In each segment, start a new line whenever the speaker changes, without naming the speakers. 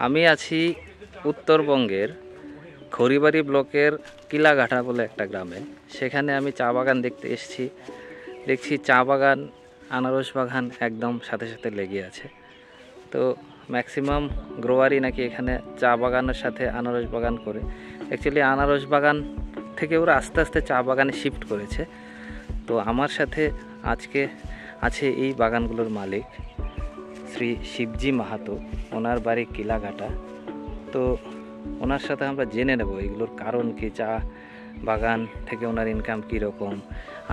আমি আছি উত্তরবঙ্গের খড়িবাড়ি ব্লকের কিলাঘাটা বলে একটা গ্রামে। সেখানে আমি চা বাগান দেখতে এসেছি। দেখছি চা বাগান, আনারস বাগান একদম সাথে সাথে লেগে আছে। তো ম্যাক্সিমাম গ্রোয়ারই নাকি এখানে চা বাগানের সাথে আনারস বাগান করে। অ্যাকচুয়ালি আনারস বাগান থেকে ওরা আস্তে আস্তে চা বাগানে শিফট করেছে। তো আমার সাথে আজকে আছে এই বাগানগুলোর মালিক শ্রী শিবজি মাহাতো। ওনার বাড়ি কিলাঘাটা। তো ওনার সাথে আমরা জেনে নেব এগুলোর কারণ কি, চা বাগান থেকে ওনার ইনকাম কীরকম,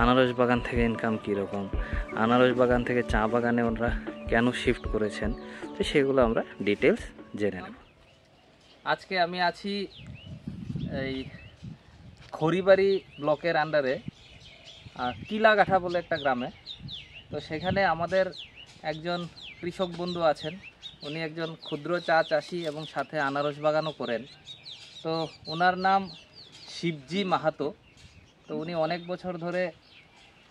আনারস বাগান থেকে ইনকাম কীরকম, আনারস বাগান থেকে চা বাগানে ওনারা কেন শিফট করেছেন, তো সেগুলো আমরা ডিটেলস জেনে নেব। আজকে আমি আছি এই খড়িবাড়ি ব্লকের আন্ডারে কিলাঘাটা বলে একটা গ্রামে। তো সেখানে আমাদের একজন কৃষক বন্ধু আছেন। উনি একজন ক্ষুদ্র চা চাষি এবং সাথে আনারস বাগানও করেন। তো ওনার নাম শিবজি মাহাতো। তো উনি অনেক বছর ধরে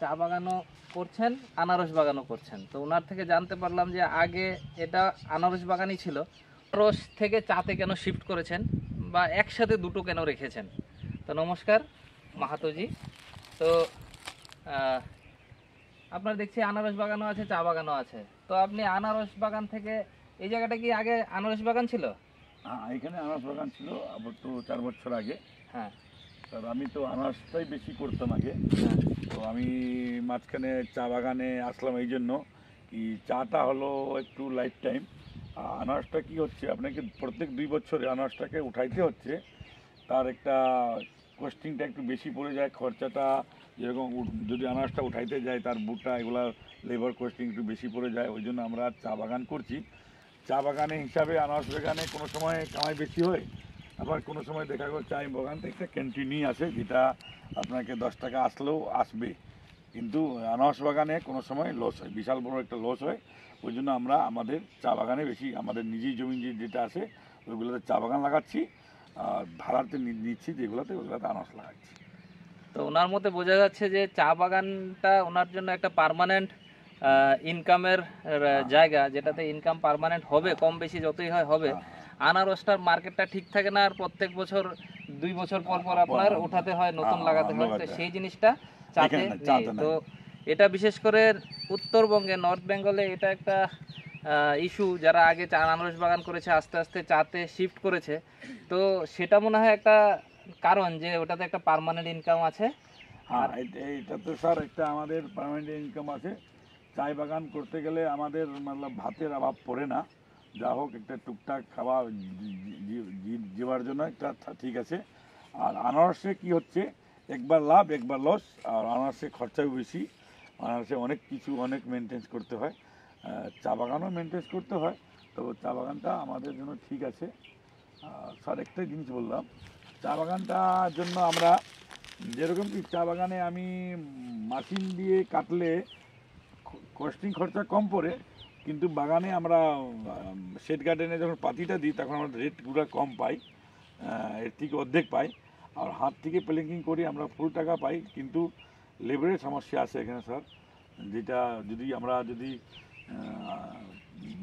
চা বাগানও করছেন, আনারস বাগানও করছেন। তো ওনার থেকে জানতে পারলাম যে আগে এটা আনারস বাগানই ছিল, আনারস থেকে চাতে কেন শিফট করেছেন বা একসাথে দুটো কেন রেখেছেন। তো নমস্কার মাহাতোজি। তো আপনার দেখছি আনারস বাগানও আছে, চা বাগানও আছে। তো আপনি আনারস বাগান থেকে, এই জায়গাটা কি আগে আনারস বাগান ছিল?
হ্যাঁ, এখানে আনারস বাগান ছিল আবার তো 4 বছর আগে।
হ্যাঁ,
আমি তো আনারসটাই বেশি করতাম আগে। তো আমি মাঝখানে চা বাগানে আসলাম এই জন্য কি, চাটা হলো একটু লাইফ টাইম। আনারসটা কি হচ্ছে, আপনাকে প্রত্যেক 2 বছরে আনারসটাকে উঠাইতে হচ্ছে। তার একটা কস্টিংটা একটু বেশি পড়ে যায়, খরচাটা যেরকম যদি আনারসটা উঠাইতে যায় তার বুটটা এগুলা লেবার কস্টিং একটু বেশি পড়ে যায়। ওই জন্য আমরা চা বাগান করছি। চা বাগানে হিসাবে আনারস বাগানে কোনো সময় কামাই বেশি হয়, আবার কোনো সময় দেখা গেল চা বাগানটা একটা ক্যান্টিনই আছে, যেটা আপনাকে 10 টাকা আসলেও আসবে, কিন্তু আনারস বাগানে কোনো সময় লস হয়, বিশাল বড় একটা লস হয়। ওই জন্য আমরা আমাদের চা বাগানে বেশি, আমাদের নিজেই জমি যেটা আছে ওইগুলোতে চা বাগান লাগাচ্ছি, আর ভাড়াতে নিচ্ছি যেগুলোতে ওইগুলোতে আনারস লাগাচ্ছি।
তো ওনার মধ্যে বোঝা যাচ্ছে যে চা বাগানটা ওনার জন্য একটা পার্মানেন্ট ইনকামের জায়গা, যেটাতে ইনকাম পার্মানেন্ট হবে, কম বেশি যতই হয় হবে। আনারসটার মার্কেটটা ঠিক থাকে না, আর প্রত্যেক বছর 2 বছর পর পর আপনার উঠাতে হয়, নতুন লাগাতে হয়। তো সেই জিনিসটা চাতে নেই। তো এটা বিশেষ করে উত্তরবঙ্গে, নর্থ বেঙ্গলে এটা একটা ইস্যু। যারা আগে চা আনারস বাগান করেছে আস্তে আস্তে চাতে শিফট করেছে। তো সেটা মনে হয় একটা কারণ যে ওটাতে একটা পার্মানেন্ট ইনকাম আছে।
হ্যাঁ, এটা তো স্যার একটা আমাদের পার্মানেন্ট ইনকাম আছে। চায় বাগান করতে গেলে আমাদের মানে ভাতের অভাব পড়ে না। যা হোক একটা টুকটাক খাওয়া জীবার জন্য একটা ঠিক আছে। আর আনারসে কি হচ্ছে, একবার লাভ একবার লস, আর আনারসে খরচাও বেশি। আনারসে অনেক কিছু অনেক মেনটেন্স করতে হয়, চা বাগানও মেনটেন্স করতে হয়। তো চা বাগানটা আমাদের জন্য ঠিক আছে। স্যার একটাই জিনিস বললাম, চা বাগানটার জন্য আমরা যেরকম কি চা বাগানে আমি মেশিন দিয়ে কাটলে কস্টিং খরচা কম পড়ে, কিন্তু বাগানে আমরা শেড গার্ডেনে যখন পাতিটা দিই তখন আমরা রেটগুলো কম পাই, এর থেকে অর্ধেক পাই। আর হাত থেকে প্ল্যাঙ্কিং করি আমরা ফুল টাকা পাই, কিন্তু লেবারের সমস্যা আছে এখানে স্যার। যেটা আমরা যদি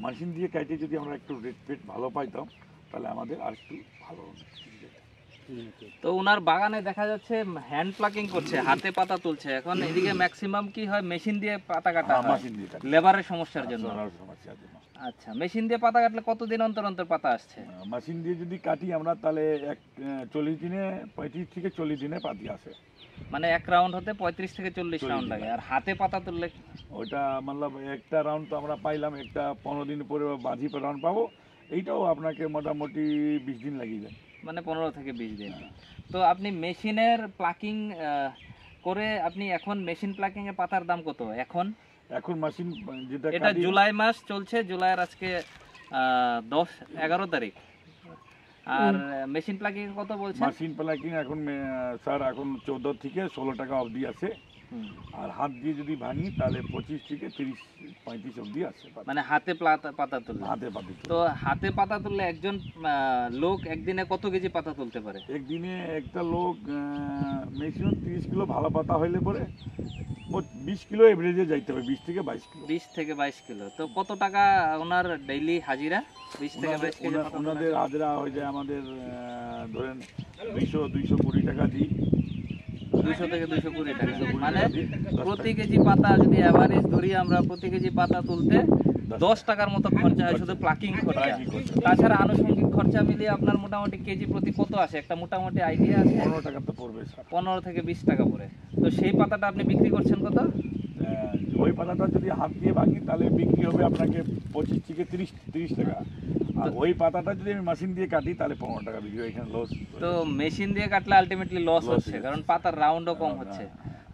মেশিন দিয়ে কাটে যদি আমরা একটু রেট ফেট ভালো পাইতাম তাহলে আমাদের আর একটু ভালো হতো।
তো ওনার বাগানে দেখা যাচ্ছে হ্যান্ড প্লাকিং করছে, হাতে পাতা তুলছে। এখন এদিকে ম্যাক্সিমাম কি হয়, মেশিন দিয়ে পাতা কাটা হয় লেবারের সমস্যার জন্য। আচ্ছা, মেশিন দিয়ে পাতা কাটলে কতদিন অন্তর অন্তর পাতা আসছে?
মেশিন দিয়ে যদি কাটি আমরা তাহলে 40 দিনে 35 থেকে 40 দিনে পাতি আসে।
মানে এক রাউন্ড হতে 35 থেকে 40 রাউন্ড লাগে। আর হাতে পাতা তুললে
ওইটা মতলব একটা রাউন্ড তো আমরা পাইলাম, একটা 15 দিন পরে বাজি রাউন্ড পাবো। এইটাও আপনাকে মোটামুটি 20 দিন লাগিয়ে যায়,
মানে 15 থেকে 20 দিন। তো আপনি মেশিনের প্লাকিং করে আপনি এখন মেশিন প্লাকিং এর পাতার দাম কত এখন?
এখন মেশিন যেটা,
এটা জুলাই মাস চলছে, জুলাইয়ের আজকে 11 তারিখ। আর মেশিন প্লাকিং কত বলছেন?
মেশিন প্লাকিং এখন স্যার এখন 14 থেকে 16 টাকা অবধি আছে।
হুম।
আর হাত দিয়ে যদি ভাঙি তাহলে 25 থেকে 30-35 অবধি আছে পাতা।
মানে হাতে পাতা তুললে।
হাতে পাতি
তো হাতে পাতা তুললে একজন লোক একদিনে কত কেজি পাতা তুলতে পারে?
একদিনে একটা লোক ম্যাক্সিমাম 30 কিলো ভালো পাতা হইলে পরে 20 কিলো এভারেজে যাইতে হবে, 20 থেকে 22 কিলো।
20 থেকে 22 কিলো। তো কত টাকা ওনার ডেইলি হাজিরা? 20 থেকে 22 কেজি পাতা তোলা?
ওনাদের হাজরা হয়ে যায় আমাদের ধরেন 220 টাকা দিই।
200 থেকে 220 টাকা।
220
মানে
টাকা দিই, 10
প্রতি
টাকা।
কেজি পাতা যদি এভারেজ ধরি আমরা, প্রতি কেজি পাতা তুলতে 10 টাকার মতো খরচা হয় শুধু প্লাকিং খরচা।
Plucking খরচা।
তাছাড়া আনুষঙ্গিক খরচা মিলিয়ে আপনার মোটামুটি কেজি প্রতি কত আসে? একটা মোটামুটি আইডিয়া আছে?
15 টাকা তো পড়বে স্যার।
15 থেকে 20 টাকা পড়ে। তো সেই পাতাটা আপনি বিক্রি করছেন কত?
ওই পাতাটা যদি হাত দিয়ে ভাঙি তাহলে বিক্রি হবে আপনাকে 25 থেকে 30 টাকা। আর ওই পাতাটা যদি আমি মেশিন দিয়ে কাটি তাহলে 15 টাকা বিক্রি হয়, এখানে লস।
তো মেশিন দিয়ে কাটলে আলটিমেটলি লস হচ্ছে, কারণ পাতার রাউন্ডও কম হচ্ছে।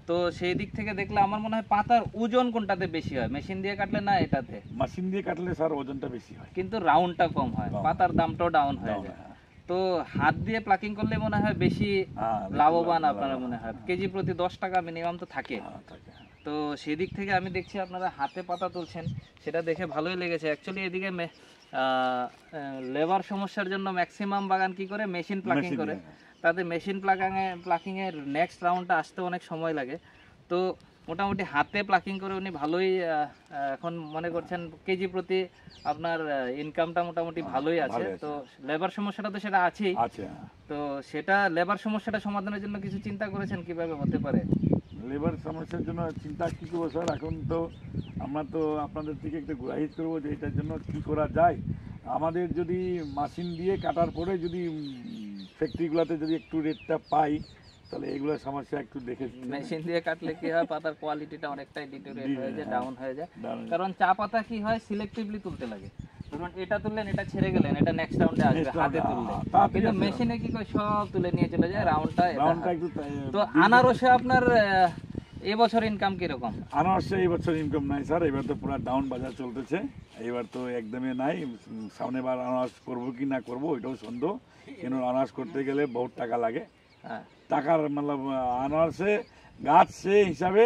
তো সেই দিক থেকে দেখলে আমার মনে হয় পাতার ওজন কোনটাতে বেশি হয়, মেশিন দিয়ে কাটলে না এটাতে?
মেশিন দিয়ে কাটলে স্যার ওজনটা বেশি হয়,
কিন্তু রাউন্ডটা কম হয়,
কম।
পাতার দামটাও ডাউন হয়ে
Down
যায়।
হয়।
তো হাত দিয়ে প্লাকিং করলে মনে হয় বেশি
হ্যাঁ,
লাভবান
লাভ-
আপনারা মনে হয়, কেজি প্রতি 10 টাকা মিনিমাম তো থাকে।
হ্যাঁ, থাকে।
তো সেই দিক থেকে আমি দেখছি আপনারা হাতে পাতা তুলছেন, সেটা দেখে ভালোই লেগেছে। অ্যাকচুয়ালি এদিকে লেবার সমস্যার জন্য ম্যাক্সিমাম বাগান কি করে মেশিন প্লাকিং
Machine
করে,
দিয়ে,
তাদের মেশিন প্লাকিং এর নেক্সট রাউন্ডটা আসতে অনেক সময় লাগে। তো মোটামুটি হাতে প্লাকিং করে উনি ভালোই এখন মনে করছেন কেজি প্রতি আপনার ইনকামটা মোটামুটি ভালোই আছে।
ভালোই আছে।
তো লেবার সমস্যাটা তো সেটা আছেই।
আছে।
তো সেটা লেবার সমস্যাটা সমাধানের জন্য কিছু চিন্তা করেছেন কিভাবে হতে পারে?
লেবার সমস্যার জন্য চিন্তা কি করবো স্যার, এখন তো আমরা তো আপনাদের থেকে একটু গুরাহিত করবো যে এটার জন্য কি করা যায়। আমাদের যদি মেশিন দিয়ে কাটার পরে যদি ফ্যাক্টরিগুলোতে যদি একটু রেটটা পাই তাহলে এগুলোর সমস্যা একটু দেখে
মেশিন দিয়ে কাটলে কি হয়, পাতার কোয়ালিটিটা অনেকটাই ডিটোরিয়েট হয়ে যায়, ডাউন হয়ে যায়।
Down হয়ে
কারণ চা পাতা কি হয়, সিলেক্টিভলি তুলতে লাগে। ধরুন এটা তুললেন, এটা ছেড়ে গেলেন, এটা নেক্সট রাউন্ডে আসবে
Next
হাতে
round,
তুললে।
তাড়াতাড়ি
কিন্তু
আসবে।
মেশিনে কি করে, সব তুলে নিয়ে চলে যায়, রাউন্ডটা এটা
রাউন্ডটা
হয়।
একটু
তো আনারসে আপনার এবছর ইনকাম কিরকম?
আনারসে এই বছর ইনকাম নাই স্যার, এবার তো পুরো ডাউন বাজার চলতেছে, এবার তো একদমই নাই। সামনে বার আনারস করবো কি না করবো ওইটাও সন্দেহ, কেন আনারস করতে গেলে বহুত টাকা লাগে।
হ্যাঁ,
টাকার मतलब আনারসে গাছ সে হিসাবে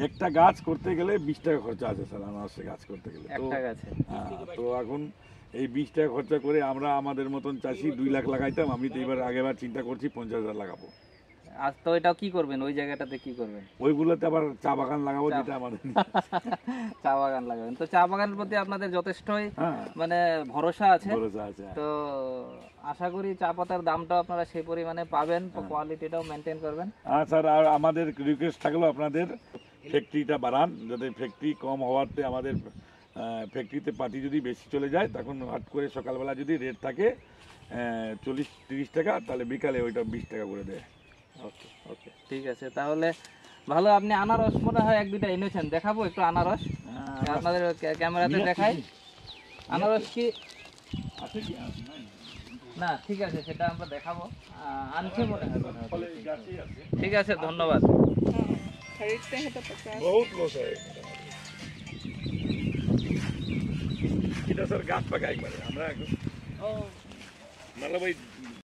একটা গাছ করতে গেলে 20 টাকা খরচা আছে স্যার, আনারসে গাছ করতে গেলে। তো
একটা গাছে।
তো এখন এই 20 টাকা খরচা করে আমরা আমাদের মতন চাষি 2 লাখ লাগাইতাম, আমি তো এবার আগেবার চিন্তা করছি 50,000 লাগাবো।
আজ তো এটাও কি করবেন, ওই জায়গাটাতে কি করবেন?
ওইগুলোতে আবার চা বাগান লাগাবো, যেটা আমাদের
চা বাগান লাগাবেন। তো চা বাগানের প্রতি আপনাদের যথেষ্টই
হ্যাঁ
মানে ভরসা আছে।
ভরসা আছে।
তো আশা করি চা পাতার দামটাও আপনারা সেই পরিমাণে পাবেন, কোয়ালিটিটাও মেনটেন করবেন।
হ্যাঁ স্যার, আর আমাদের রিকোয়েস্ট থাকলো আপনাদের ফ্যাক্টরিটা বাড়ান, যাতে ফ্যাক্টরি কম হওয়াতে আমাদের ফ্যাক্টরিতে পাতি যদি বেশি চলে যায় তখন হট করে সকালবেলা যদি রেট থাকে 40-30 টাকা, তাহলে বিকালে ওইটা 20 টাকা করে দেয়।
ওকে ওকে, ঠিক আছে। তাহলে ভালো, আপনি আনারস মনে হয় 1-2টা এনেছেন, দেখাবো একটু আনারস আপনাদের ক্যামেরাতে দেখাই। আনারস কি
আছে কি? আছে, নাই।
না, ঠিক আছে, সেটা আমরা দেখাবো। আনছে মনে হয় মনে হয়।
ফলে গাছই আছে।
ঠিক আছে, ধন্যবাদ।
खरीदते हैं तो 50।
बहुत लॉस है এটা স্যার গাছ পাকা একবারে আমরা এখন मतलब ওই